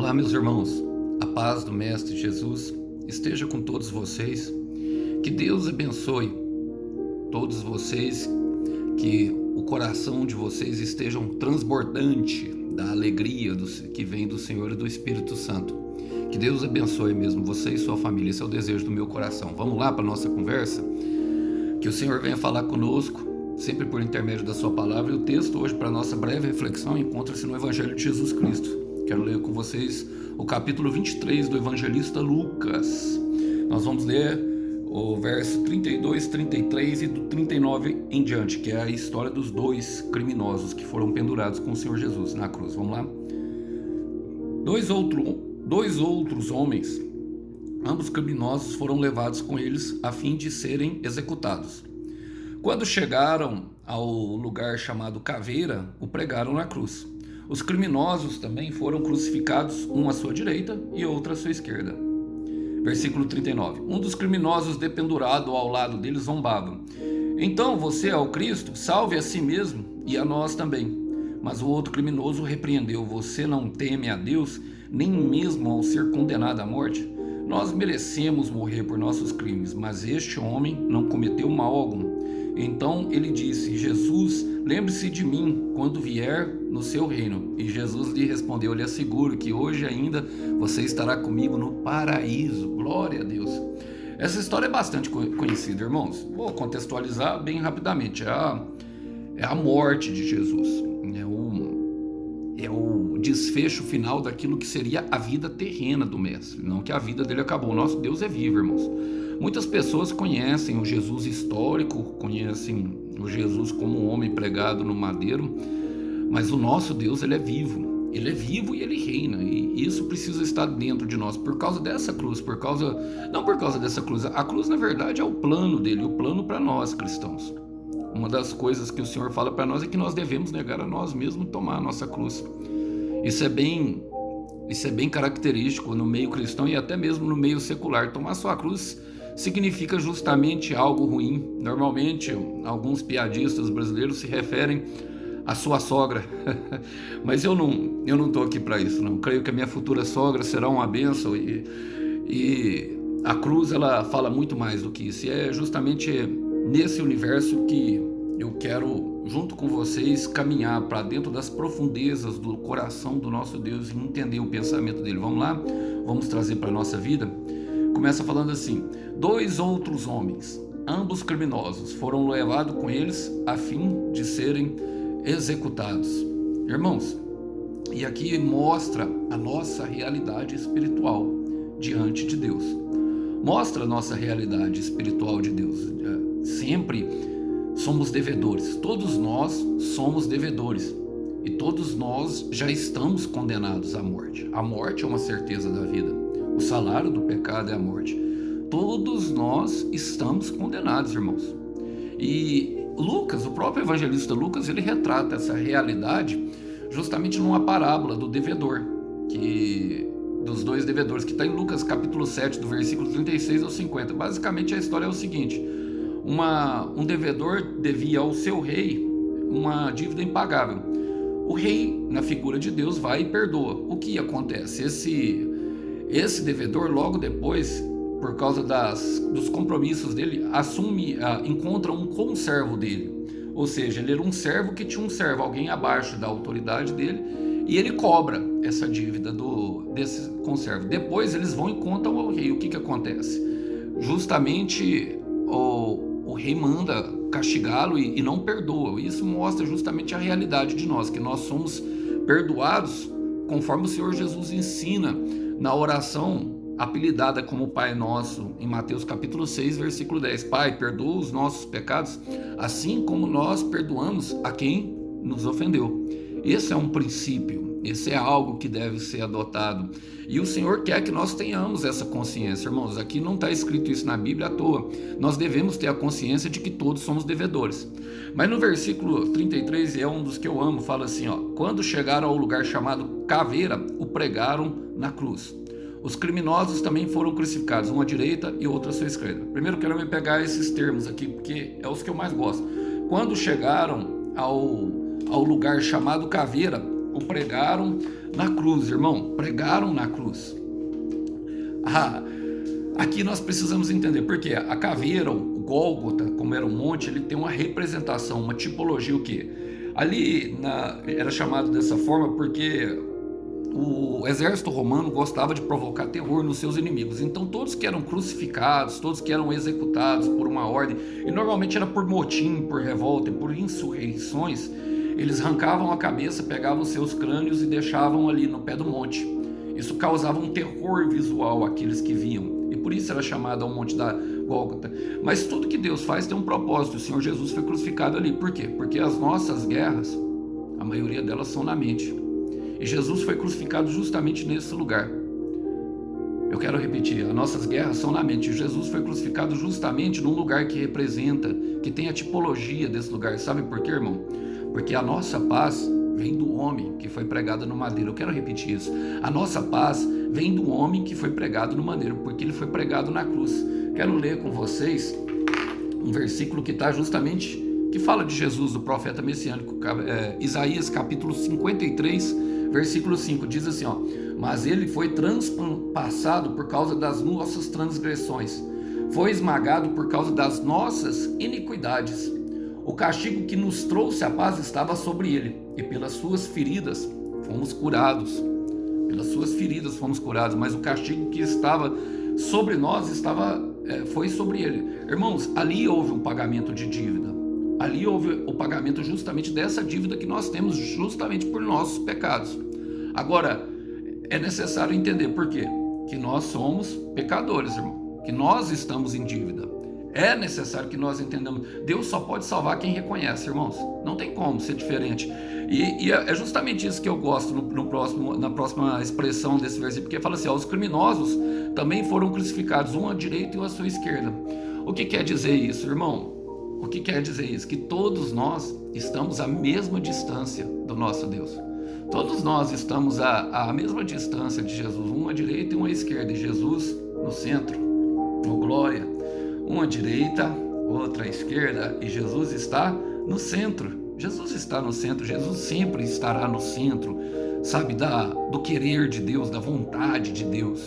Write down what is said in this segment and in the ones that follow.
Olá, meus irmãos, a paz do Mestre Jesus esteja com todos vocês, que Deus abençoe todos vocês, que o coração de vocês esteja transbordante da alegria que vem do Senhor e do Espírito Santo. Que Deus abençoe mesmo você e sua família, esse é o desejo do meu coração. Vamos lá para a nossa conversa? Que o Senhor venha falar conosco, sempre por intermédio da sua palavra, e o texto hoje para a nossa breve reflexão encontra-se no Evangelho de Jesus Cristo. Quero ler com vocês o capítulo 23 do evangelista Lucas. Nós vamos ler o verso 32, 33 e do 39 em diante, que é a história dos dois criminosos que foram pendurados com o Senhor Jesus na cruz. Vamos lá? Dois outros homens, ambos criminosos, foram levados com eles a fim de serem executados. Quando chegaram ao lugar chamado Caveira, o pregaram na cruz. Os criminosos também foram crucificados, um à sua direita e outro à sua esquerda. Versículo 39. Um dos criminosos dependurado ao lado deles zombava. Então você é o Cristo? Salve a si mesmo e a nós também. Mas o outro criminoso repreendeu. Você não teme a Deus, nem mesmo ao ser condenado à morte? Nós merecemos morrer por nossos crimes, mas este homem não cometeu mal algum. Então ele disse: Jesus, lembre-se de mim quando vier no seu reino. E Jesus lhe respondeu: eu lhe asseguro que hoje ainda você estará comigo no paraíso. Glória a Deus. Essa história é bastante conhecida, irmãos. Vou contextualizar bem rapidamente. É a morte de Jesus. É o desfecho final daquilo que seria a vida terrena do Mestre. Não que a vida dele acabou. Nosso Deus é vivo, irmãos. Muitas pessoas conhecem o Jesus histórico, conhecem o Jesus como um homem pregado no madeiro, mas o nosso Deus, ele é vivo. Ele é vivo e ele reina, e isso precisa estar dentro de nós por causa dessa cruz, não por causa dessa cruz. A cruz, na verdade, é o plano dele, o plano para nós cristãos. Uma das coisas que o Senhor fala para nós é que nós devemos negar a nós mesmos e tomar a nossa cruz. Isso é bem característico no meio cristão e até mesmo no meio secular. Tomar sua cruz significa justamente algo ruim. Normalmente, alguns piadistas brasileiros se referem à sua sogra, mas eu não estou aqui para isso, não. Creio que a minha futura sogra será uma bênção e a cruz, ela fala muito mais do que isso. E é justamente nesse universo que eu quero, junto com vocês, caminhar para dentro das profundezas do coração do nosso Deus e entender o pensamento dele. Vamos lá? Vamos trazer para a nossa vida? Começa falando assim: dois outros homens, ambos criminosos, foram levados com eles a fim de serem executados. Irmãos, e aqui mostra a nossa realidade espiritual diante de Deus. Mostra a nossa realidade espiritual de Deus. Sempre somos devedores. Todos nós somos devedores. E todos nós já estamos condenados à morte. A morte é uma certeza da vida. O salário do pecado é a morte. Todos nós estamos condenados, irmãos. E Lucas, o próprio evangelista Lucas, ele retrata essa realidade justamente numa parábola do devedor, dos dois devedores, que está em Lucas capítulo 7, do versículo 36 ao 50. Basicamente a história é o seguinte: um devedor devia ao seu rei uma dívida impagável. O rei, na figura de Deus, vai e perdoa. O que acontece? Esse devedor, logo depois, por causa dos compromissos dele, encontra um conservo dele. Ou seja, ele era um servo que tinha um servo, alguém abaixo da autoridade dele, e ele cobra essa dívida desse conservo. Depois eles vão e contam ao rei. O que acontece? Justamente o rei manda castigá-lo e não perdoa. Isso mostra justamente a realidade de nós, que nós somos perdoados conforme o Senhor Jesus ensina na oração apelidada como Pai Nosso, em Mateus capítulo 6, versículo 10. Pai, perdoa os nossos pecados, assim como nós perdoamos a quem nos ofendeu. Esse é um princípio, esse é algo que deve ser adotado. E o Senhor quer que nós tenhamos essa consciência, irmãos. Aqui não está escrito isso na Bíblia à toa. Nós devemos ter a consciência de que todos somos devedores. Mas no versículo 33, e é um dos que eu amo, fala assim: quando chegaram ao lugar chamado Caveira, o pregaram na cruz. Os criminosos também foram crucificados, um à direita e outro à sua esquerda. Primeiro quero me pegar esses termos aqui, porque é os que eu mais gosto. Quando chegaram ao lugar chamado Caveira, o pregaram na cruz, irmão, pregaram na cruz. Aqui nós precisamos entender, porque a caveira, o Gólgota, como era um monte, ele tem uma representação, uma tipologia, o quê? Ali era chamado dessa forma porque o exército romano gostava de provocar terror nos seus inimigos. Então todos que eram crucificados, todos que eram executados por uma ordem, e normalmente era por motim, por revolta, por insurreições, eles arrancavam a cabeça, pegavam seus crânios e deixavam ali no pé do monte. Isso causava um terror visual àqueles que viam, e por isso era chamado ao monte da Gólgota. Mas tudo que Deus faz tem um propósito. O Senhor Jesus foi crucificado ali. Por quê? Porque as nossas guerras, a maioria delas são na mente. E Jesus foi crucificado justamente nesse lugar. Eu quero repetir, as nossas guerras são na mente. Jesus foi crucificado justamente num lugar que representa, que tem a tipologia desse lugar. Sabe por quê, irmão? Porque a nossa paz vem do homem que foi pregado no madeiro. Eu quero repetir isso. A nossa paz vem do homem que foi pregado no madeiro, porque ele foi pregado na cruz. Quero ler com vocês um versículo que está justamente, que fala de Jesus, do profeta messiânico, Isaías capítulo 53, versículo 5, diz assim, ó: mas ele foi transpassado por causa das nossas transgressões, foi esmagado por causa das nossas iniquidades. O castigo que nos trouxe a paz estava sobre ele, e pelas suas feridas fomos curados. Pelas suas feridas fomos curados, mas o castigo que estava sobre nós foi sobre ele. Irmãos, ali houve um pagamento de dívida. Ali houve o pagamento justamente dessa dívida que nós temos justamente por nossos pecados. Agora, é necessário entender por quê? Que nós somos pecadores, irmão. Que nós estamos em dívida. É necessário que nós entendamos. Deus só pode salvar quem reconhece, irmãos. Não tem como ser diferente. E é justamente isso que eu gosto na próxima expressão desse versículo, porque fala assim, ó: os criminosos também foram crucificados, um à direita e um à sua esquerda. O que quer dizer isso, irmão? O que quer dizer isso? Que todos nós estamos à mesma distância do nosso Deus. Todos nós estamos à mesma distância de Jesus, um à direita e um à esquerda, e Jesus no centro. Oh, glória! Uma à direita, outra à esquerda, e Jesus está no centro. Jesus está no centro, Jesus sempre estará no centro, sabe, do querer de Deus, da vontade de Deus.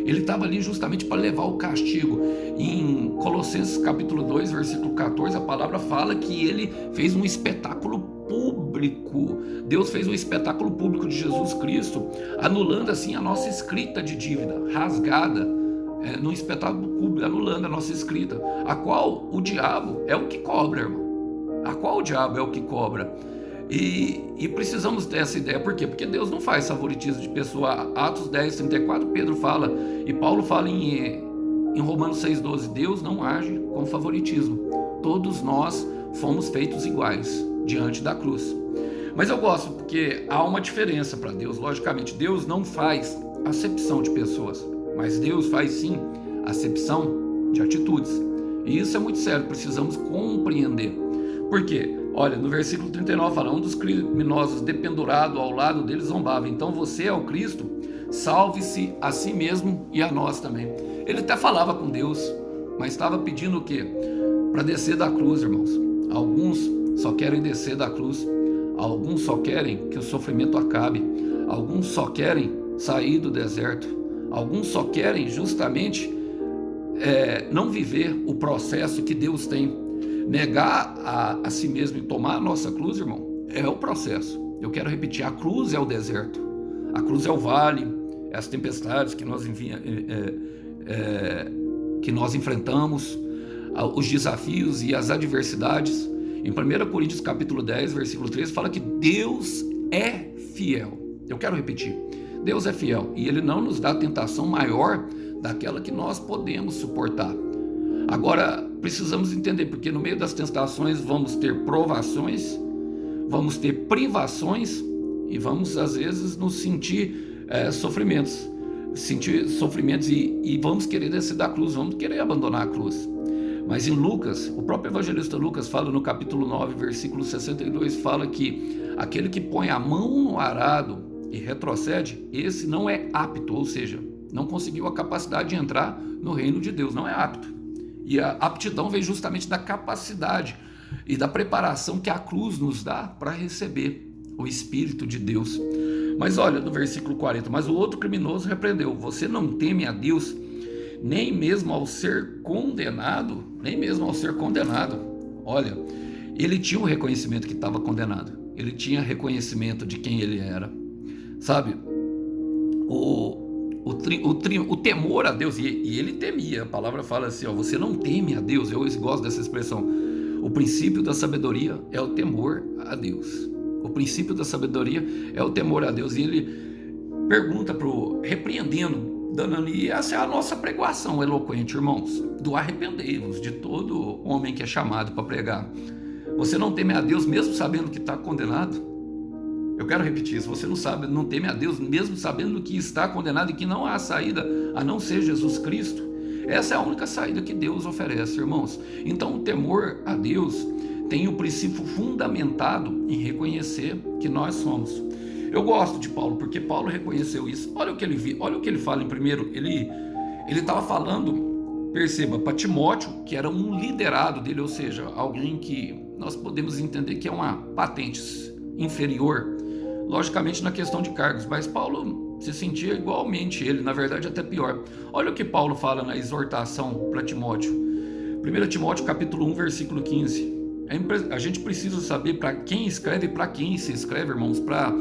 Ele estava ali justamente para levar o castigo. Em Colossenses capítulo 2, versículo 14, a palavra fala que ele fez um espetáculo público. Deus fez um espetáculo público de Jesus Cristo, anulando assim a nossa escrita de dívida, rasgada, num espetáculo público, anulando a nossa escrita, a qual o diabo é o que cobra, irmão. A qual o diabo é o que cobra. E precisamos ter essa ideia. Por quê? Porque Deus não faz favoritismo de pessoa. Atos 10, 34, Pedro fala, e Paulo fala em Romanos 6,12, Deus não age com favoritismo. Todos nós fomos feitos iguais diante da cruz. Mas eu gosto porque há uma diferença para Deus. Logicamente, Deus não faz acepção de pessoas, mas Deus faz sim acepção de atitudes. E isso é muito sério, precisamos compreender. Por quê? Olha, no versículo 39 fala, um dos criminosos dependurado ao lado dele zombava, então você é o Cristo, salve-se a si mesmo e a nós também. Ele até falava com Deus, mas estava pedindo o quê? Para descer da cruz, irmãos. Alguns só querem descer da cruz, alguns só querem que o sofrimento acabe, alguns só querem sair do deserto, alguns só querem justamente não viver o processo que Deus tem. Negar a si mesmo e tomar a nossa cruz, irmão, é o processo. Eu quero repetir, a cruz é o deserto, a cruz é o vale, é as tempestades que nós enfrentamos, os desafios e as adversidades. Em 1 Coríntios capítulo 10, versículo 13, fala que Deus é fiel. Eu quero repetir, Deus é fiel e Ele não nos dá tentação maior daquela que nós podemos suportar. Agora, precisamos entender, porque no meio das tentações vamos ter provações, vamos ter privações e vamos, às vezes, nos sentir sofrimentos e vamos querer descer da cruz, vamos querer abandonar a cruz. Mas em Lucas, o próprio evangelista Lucas fala no capítulo 9, versículo 62, fala que aquele que põe a mão no arado e retrocede, esse não é apto, ou seja, não conseguiu a capacidade de entrar no reino de Deus, não é apto. E a aptidão vem justamente da capacidade e da preparação que a cruz nos dá para receber o Espírito de Deus. Mas olha, do versículo 40, mas o outro criminoso repreendeu: você não teme a Deus, nem mesmo ao ser condenado? Nem mesmo ao ser condenado. Olha, ele tinha o reconhecimento que estava condenado. Ele tinha reconhecimento de quem ele era. Sabe, o temor a Deus, e ele temia. A palavra fala assim, ó, você não teme a Deus. Eu gosto dessa expressão. O princípio da sabedoria é o temor a Deus. O princípio da sabedoria é o temor a Deus. E ele pergunta repreendendo, e essa é a nossa pregação eloquente, irmãos, do arrependei-vos, de todo homem que é chamado para pregar. Você não teme a Deus mesmo sabendo que está condenado? Eu quero repetir isso, você não teme a Deus mesmo sabendo que está condenado e que não há saída a não ser Jesus Cristo? Essa é a única saída que Deus oferece, irmãos. Então o temor a Deus tem o princípio fundamentado em reconhecer que nós somos. Eu gosto de Paulo, porque Paulo reconheceu isso. Olha o que ele fala em primeiro. Ele estava falando, perceba, para Timóteo, que era um liderado dele, ou seja, alguém que nós podemos entender que é uma patente inferior, logicamente na questão de cargos, mas Paulo se sentia igualmente ele, na verdade até pior. Olha o que Paulo fala na exortação para Timóteo. 1 Timóteo capítulo 1, versículo 15. A gente precisa saber para quem escreve e para quem se escreve, irmãos, para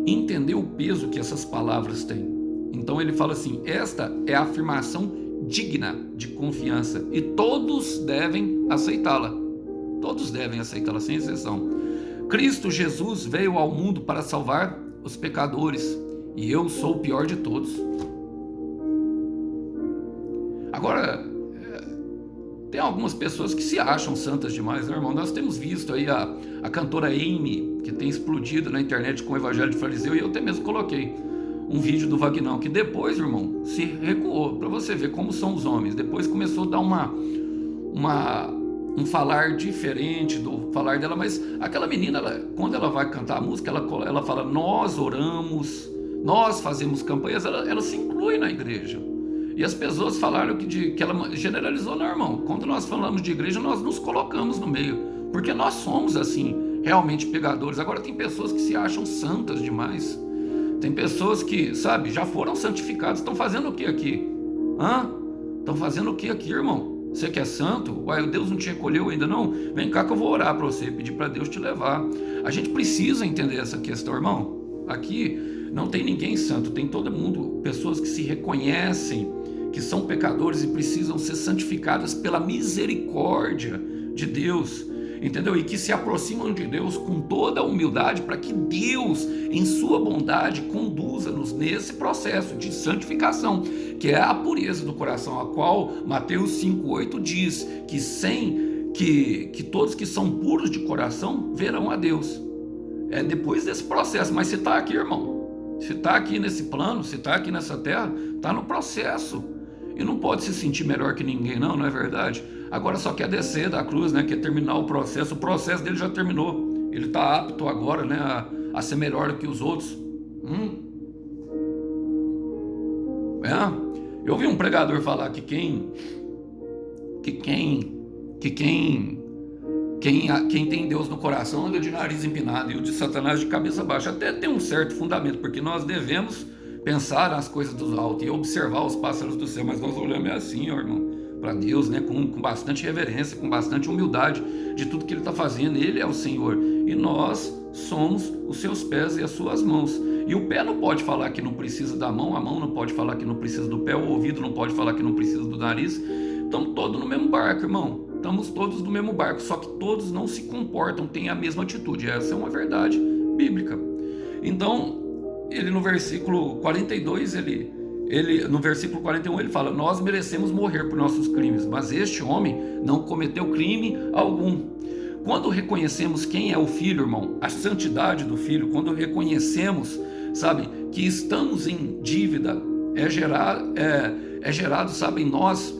entender o peso que essas palavras têm. Então ele fala assim: esta é a afirmação digna de confiança e todos devem aceitá-la. Todos devem aceitá-la, sem exceção. Cristo Jesus veio ao mundo para salvar os pecadores e eu sou o pior de todos. Agora, tem algumas pessoas que se acham santas demais, né, irmão? Nós temos visto aí a cantora Amy, que tem explodido na internet com o evangelho de fariseu, e eu até mesmo coloquei um vídeo do Vagnão, que depois, irmão, se recuou, para você ver como são os homens. Depois começou a dar um falar diferente do falar dela, mas aquela menina, quando ela vai cantar a música, ela fala, nós oramos, nós fazemos campanhas, ela se inclui na igreja. E as pessoas falaram que ela generalizou, não, irmão. Quando nós falamos de igreja, nós nos colocamos no meio, porque nós somos, assim, realmente pecadores. Agora tem pessoas que se acham santas demais. Tem pessoas que, sabe, já foram santificadas. Estão fazendo o que aqui? Estão fazendo o que aqui, irmão? Você que é santo? Uai, Deus não te recolheu ainda não? Vem cá que eu vou orar para você, pedir para Deus te levar. A gente precisa entender essa questão, irmão. Aqui não tem ninguém santo, tem todo mundo, pessoas que se reconhecem que são pecadores e precisam ser santificadas pela misericórdia de Deus, entendeu? E que se aproximam de Deus com toda a humildade para que Deus, em sua bondade, conduza-nos nesse processo de santificação, que é a pureza do coração, a qual Mateus 5,8 diz que todos que são puros de coração verão a Deus. É depois desse processo, mas você está aqui, irmão, você está aqui nesse plano, você está aqui nessa terra, está no processo. E não pode se sentir melhor que ninguém, não é verdade? Agora só quer descer da cruz, né? Quer terminar o processo dele já terminou. Ele está apto agora, né? A ser melhor do que os outros. Eu vi um pregador falar que quem tem Deus no coração anda de nariz empinado e o de Satanás de cabeça baixa. Até tem um certo fundamento, porque nós devemos pensar nas coisas do alto e observar os pássaros do céu, mas nós olhamos assim, ó, irmão, para Deus, né, com bastante reverência, com bastante humildade de tudo que Ele está fazendo. Ele é o Senhor e nós somos os seus pés e as suas mãos. E o pé não pode falar que não precisa da mão, a mão não pode falar que não precisa do pé, o ouvido não pode falar que não precisa do nariz. Estamos todos no mesmo barco, irmão. Estamos todos no mesmo barco, só que todos não se comportam, têm a mesma atitude. Essa é uma verdade bíblica. Então, ele no versículo 42, no versículo 41 ele fala, nós merecemos morrer por nossos crimes, mas este homem não cometeu crime algum. Quando reconhecemos quem é o Filho, irmão, a santidade do Filho, quando reconhecemos, sabe, que estamos em dívida, é gerado, sabe, em nós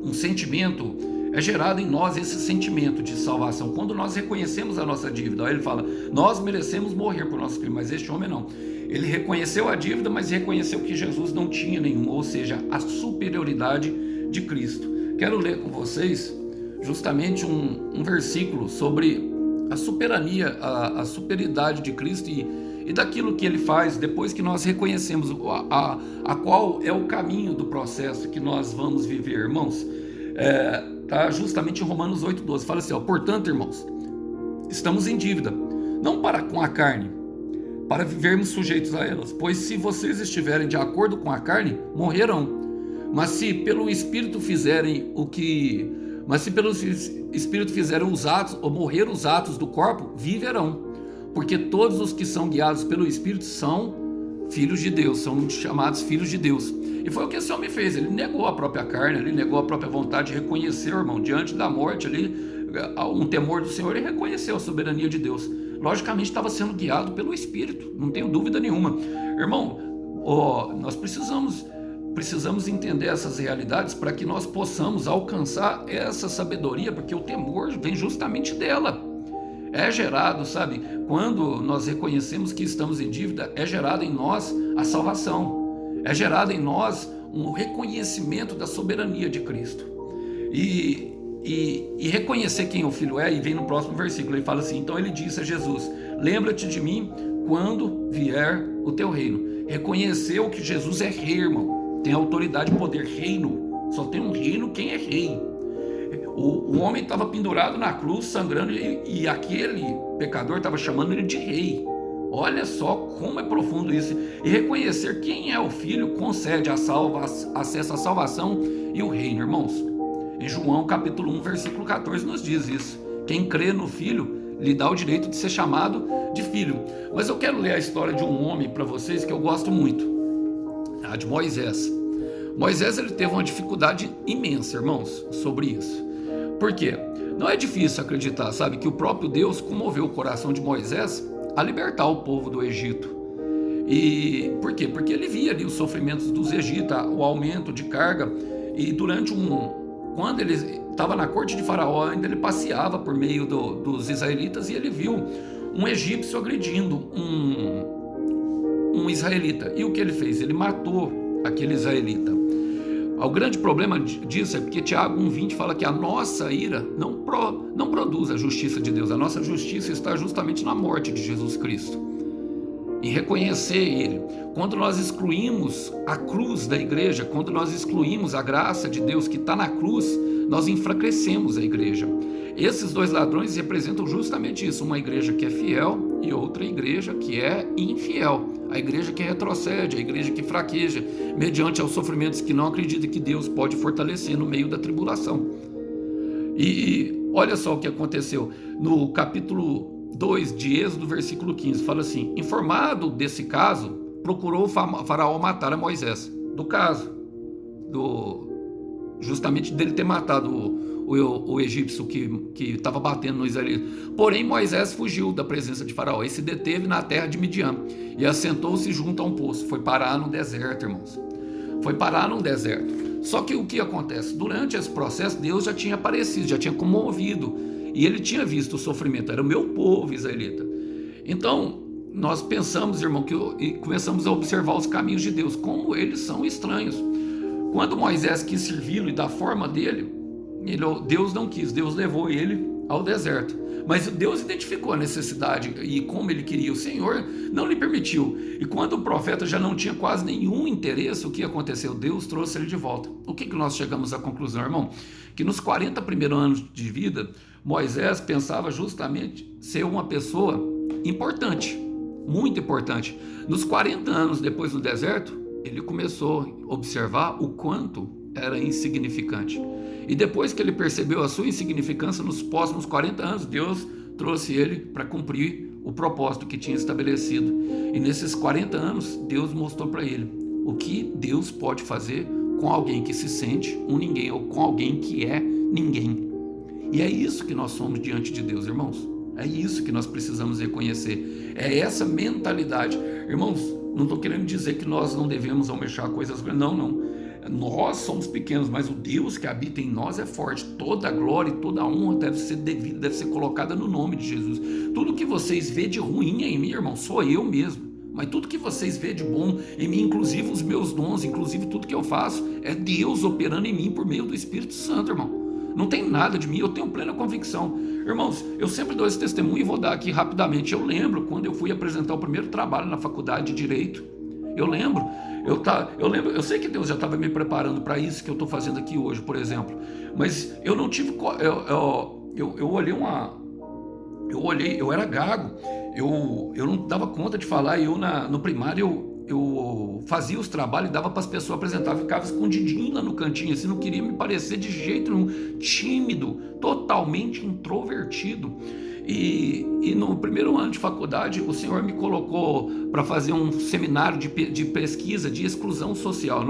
um sentimento, é gerado em nós esse sentimento de salvação. Quando nós reconhecemos a nossa dívida, aí ele fala, nós merecemos morrer por nossos crimes, mas este homem não. Ele reconheceu a dívida, mas reconheceu que Jesus não tinha nenhum, ou seja, a superioridade de Cristo. Quero ler com vocês justamente um versículo sobre a superioridade de Cristo e e daquilo que ele faz depois que nós reconhecemos a qual é o caminho do processo que nós vamos viver, irmãos. Tá justamente em Romanos 8,12, fala assim, portanto, irmãos, estamos em dívida, não para com a carne, para vivermos sujeitos a elas, pois se vocês estiverem de acordo com a carne, morrerão. Mas se pelo Espírito fizerem os atos, ou morrer os atos do corpo, viverão. Porque todos os que são guiados pelo Espírito são filhos de Deus, são chamados filhos de Deus. E foi o que esse homem fez, ele negou a própria carne, ele negou a própria vontade, reconheceu, irmão, diante da morte ali, um temor do Senhor, e reconheceu a soberania de Deus. Logicamente estava sendo guiado pelo Espírito, não tenho dúvida nenhuma. Irmão, nós precisamos entender essas realidades para que nós possamos alcançar essa sabedoria, porque o temor vem justamente dela. É gerado, sabe, quando nós reconhecemos que estamos em dívida, é gerado em nós a salvação, é gerado em nós um reconhecimento da soberania de Cristo. E reconhecer quem o Filho é, e vem no próximo versículo, ele fala assim, então ele disse a Jesus, lembra-te de mim quando vier o teu reino. Reconheceu que Jesus é rei, irmão, tem autoridade, poder, reino, só tem um reino quem é rei. O homem estava pendurado na cruz, sangrando, e aquele pecador estava chamando ele de rei. Olha só como é profundo isso. E reconhecer quem é o Filho concede acesso à salvação e o reino, irmãos. Em João capítulo 1, versículo 14 nos diz isso. Quem crê no Filho lhe dá o direito de ser chamado de filho. Mas eu quero ler a história de um homem para vocês que eu gosto muito, a de Moisés. Moisés, ele teve uma dificuldade imensa, irmãos, sobre isso. Por quê? Não é difícil acreditar, sabe, que o próprio Deus comoveu o coração de Moisés a libertar o povo do Egito. E por quê? Porque ele via ali os sofrimentos dos egitas, o aumento de carga, e quando ele estava na corte de Faraó, ainda ele passeava por meio dos israelitas, e ele viu um egípcio agredindo um israelita. E o que ele fez? Ele matou aquele israelita. O grande problema disso é porque Tiago 1,20 fala que a nossa ira não produz a justiça de Deus. A nossa justiça está justamente na morte de Jesus Cristo, em reconhecer Ele. Quando nós excluímos a cruz da igreja, quando nós excluímos a graça de Deus que está na cruz, nós enfraquecemos a igreja. Esses dois ladrões representam justamente isso, uma igreja que é fiel e outra igreja que é infiel. A igreja que retrocede, a igreja que fraqueja, mediante aos sofrimentos que não acredita que Deus pode fortalecer no meio da tribulação. E olha só o que aconteceu. No capítulo 2 de Êxodo, versículo 15, fala assim, informado desse caso, procurou o Faraó matar a Moisés. Do caso, justamente dele ter matado o egípcio que estava batendo no israelita. Porém, Moisés fugiu da presença de Faraó e se deteve na terra de Midian e assentou-se junto a um poço. Foi parar no deserto, irmãos. Foi parar num deserto. Só que o que acontece? Durante esse processo, Deus já tinha aparecido, já tinha comovido, e ele tinha visto o sofrimento. Era o meu povo israelita. Então, nós pensamos, irmão, e começamos a observar os caminhos de Deus, como eles são estranhos. Quando Moisés quis servi-lo e da forma dele, Deus não quis, Deus levou ele ao deserto. Mas Deus identificou a necessidade e como ele queria, o Senhor não lhe permitiu. E quando o profeta já não tinha quase nenhum interesse, o que aconteceu? Deus trouxe ele de volta. O que nós chegamos à conclusão, irmão? Que nos 40 primeiros anos de vida, Moisés pensava justamente ser uma pessoa importante, muito importante. Nos 40 anos depois do deserto, ele começou a observar o quanto era insignificante. E depois que ele percebeu a sua insignificância, nos próximos 40 anos, Deus trouxe ele para cumprir o propósito que tinha estabelecido. E nesses 40 anos, Deus mostrou para ele o que Deus pode fazer com alguém que se sente um ninguém, ou com alguém que é ninguém. E é isso que nós somos diante de Deus, irmãos. É isso que nós precisamos reconhecer. É essa mentalidade. Irmãos, não estou querendo dizer que nós não devemos almejar coisas grandes. Não. Nós somos pequenos, mas o Deus que habita em nós é forte. Toda a glória e toda a honra deve ser devida, deve ser colocada no nome de Jesus. Tudo que vocês vê de ruim em mim, irmão, sou eu mesmo. Mas tudo que vocês vê de bom em mim, inclusive os meus dons, inclusive tudo que eu faço, é Deus operando em mim por meio do Espírito Santo, irmão. não tem nada de mim, eu tenho plena convicção. Irmãos, eu sempre dou esse testemunho e vou dar aqui rapidamente. Eu lembro quando eu fui apresentar o primeiro trabalho na faculdade de Direito. Eu lembro, eu sei que Deus já estava me preparando para isso que eu estou fazendo aqui hoje, por exemplo. Mas eu não tive, eu era gago, eu não dava conta de falar. No primário eu fazia os trabalhos e dava para as pessoas apresentar, ficava escondidinho lá no cantinho, assim, não queria me parecer de jeito nenhum, tímido, totalmente introvertido. E no primeiro ano de faculdade, o Senhor me colocou para fazer um seminário de pesquisa de exclusão social.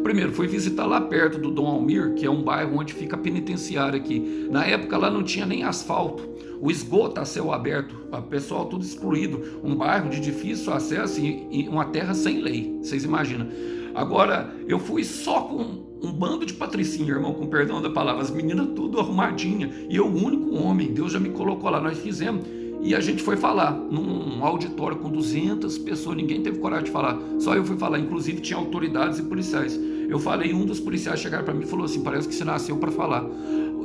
Primeiro, fui visitar lá perto do Dom Almir, que é um bairro onde fica a penitenciária aqui. Na época lá não tinha nem asfalto, o esgoto a céu aberto, o pessoal tudo excluído, um bairro de difícil acesso e uma terra sem lei, vocês imaginam. Agora, eu fui só com um bando de patricinha, irmão, com perdão da palavra, as meninas tudo arrumadinha, e eu o único homem. Deus já me colocou lá, nós fizemos, e a gente foi falar num auditório com 200 pessoas, ninguém teve coragem de falar, só eu fui falar, inclusive tinha autoridades e policiais. Eu falei, um dos policiais chegaram para mim e falou assim, parece que você nasceu para falar.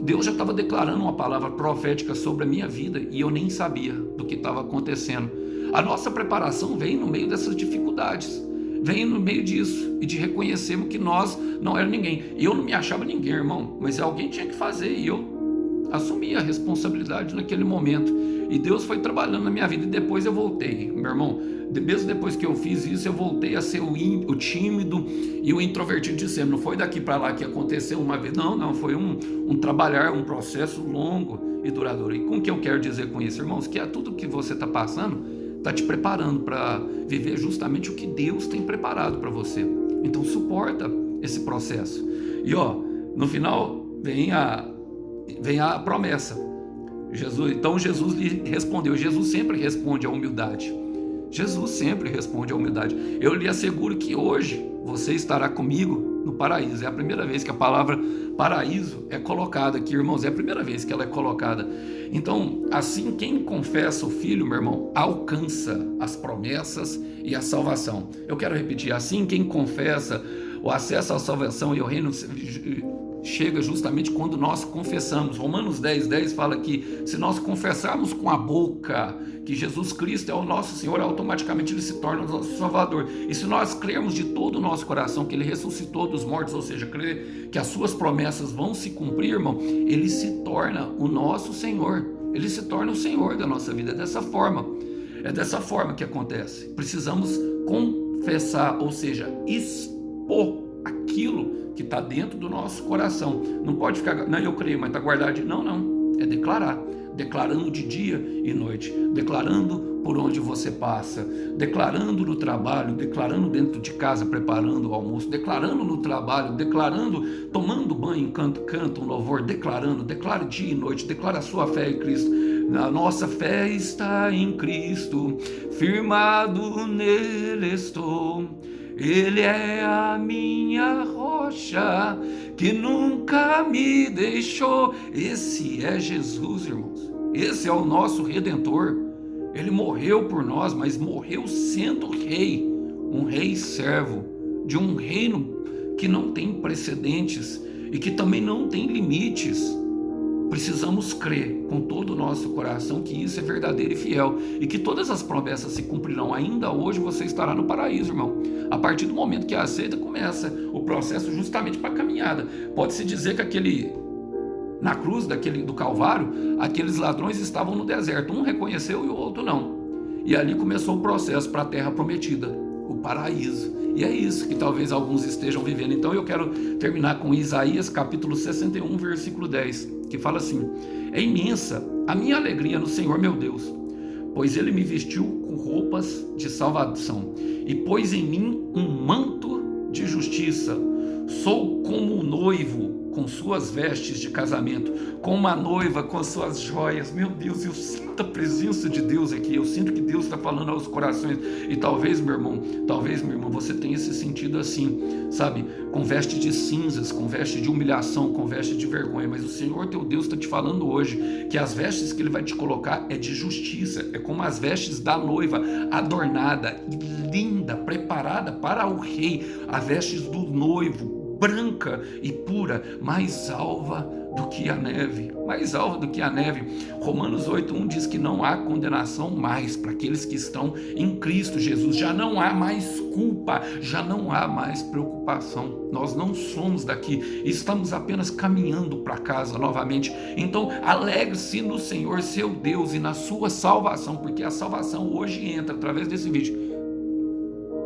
Deus já estava declarando uma palavra profética sobre a minha vida, e eu nem sabia do que estava acontecendo. A nossa preparação vem no meio dessas dificuldades, vem no meio disso, e de reconhecermos que nós não éramos ninguém. Eu não me achava ninguém, irmão, mas alguém tinha que fazer, e eu assumi a responsabilidade naquele momento, e Deus foi trabalhando na minha vida, e depois eu voltei, meu irmão, mesmo depois que eu fiz isso, eu voltei a ser o tímido e o introvertido de sempre. Não foi daqui para lá que aconteceu uma vez, não, foi um trabalhar, um processo longo e duradouro. E com o que eu quero dizer com isso, irmãos, que tudo que você está passando está te preparando para viver justamente o que Deus tem preparado para você. Então suporta esse processo. E no final vem a promessa. Então Jesus lhe respondeu. Jesus sempre responde à humildade. Jesus sempre responde à humildade. Eu lhe asseguro que hoje você estará comigo no paraíso. É a primeira vez que a palavra paraíso é colocada aqui, irmãos. É a primeira vez que ela é colocada. Então, assim, quem confessa o Filho, meu irmão, alcança as promessas e a salvação. Eu quero repetir, assim, quem confessa o acesso à salvação e ao reino chega justamente quando nós confessamos. Romanos 10:10 fala que se nós confessarmos com a boca que Jesus Cristo é o nosso Senhor, automaticamente Ele se torna o nosso Salvador. E se nós crermos de todo o nosso coração que Ele ressuscitou dos mortos, ou seja, crer que as suas promessas vão se cumprir, irmão, Ele se torna o nosso Senhor. Ele se torna o Senhor da nossa vida. É dessa forma que acontece. Precisamos confessar, ou seja, expor aquilo que está dentro do nosso coração. Não pode ficar, não, eu creio, mas está guardado. Não, é declarar. Declarando de dia e noite, declarando por onde você passa, declarando no trabalho, declarando dentro de casa, preparando o almoço, declarando no trabalho, declarando, tomando banho, canta um louvor, declare dia e noite, declara a sua fé em Cristo. A nossa fé está em Cristo, firmado nele estou. Ele é a minha rocha, que nunca me deixou. Esse é Jesus, irmãos. Esse é o nosso Redentor. Ele morreu por nós, mas morreu sendo rei. Um rei servo de um reino que não tem precedentes e que também não tem limites. Precisamos crer com todo o nosso coração que isso é verdadeiro e fiel e que todas as promessas se cumprirão. Ainda hoje você estará no paraíso, irmão. A partir do momento que aceita, começa o processo justamente para a caminhada. Pode-se dizer que na cruz do Calvário, aqueles ladrões estavam no deserto. Um reconheceu e o outro não. E ali começou o processo para a terra prometida, o paraíso. E é isso que talvez alguns estejam vivendo. Então eu quero terminar com Isaías capítulo 61, versículo 10, que fala assim: é imensa a minha alegria no Senhor meu Deus, pois Ele me vestiu com roupas de salvação e pôs em mim um manto de justiça. Sou como um noivo com suas vestes de casamento, com uma noiva com suas joias. Meu Deus, eu sinto a presença de Deus aqui, eu sinto que Deus está falando aos corações. E talvez, meu irmão, você tenha esse sentido assim, sabe, com veste de cinzas, com veste de humilhação, com veste de vergonha. Mas o Senhor teu Deus está te falando hoje que as vestes que Ele vai te colocar é de justiça, é como as vestes da noiva, adornada, linda, preparada para o rei, as vestes do noivo, branca e pura, mais alva do que a neve, mais alva do que a neve. Romanos 8:1 diz que não há condenação mais para aqueles que estão em Cristo Jesus. Já não há mais culpa, já não há mais preocupação. Nós não somos daqui, estamos apenas caminhando para casa novamente. Então alegre-se no Senhor seu Deus e na sua salvação, porque a salvação hoje entra através desse vídeo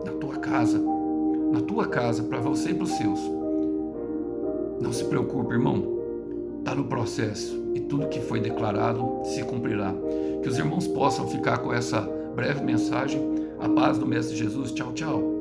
na tua casa, para você e para os seus. Não se preocupe, irmão, está no processo e tudo que foi declarado se cumprirá. Que os irmãos possam ficar com essa breve mensagem. A paz do Mestre Jesus. Tchau, tchau.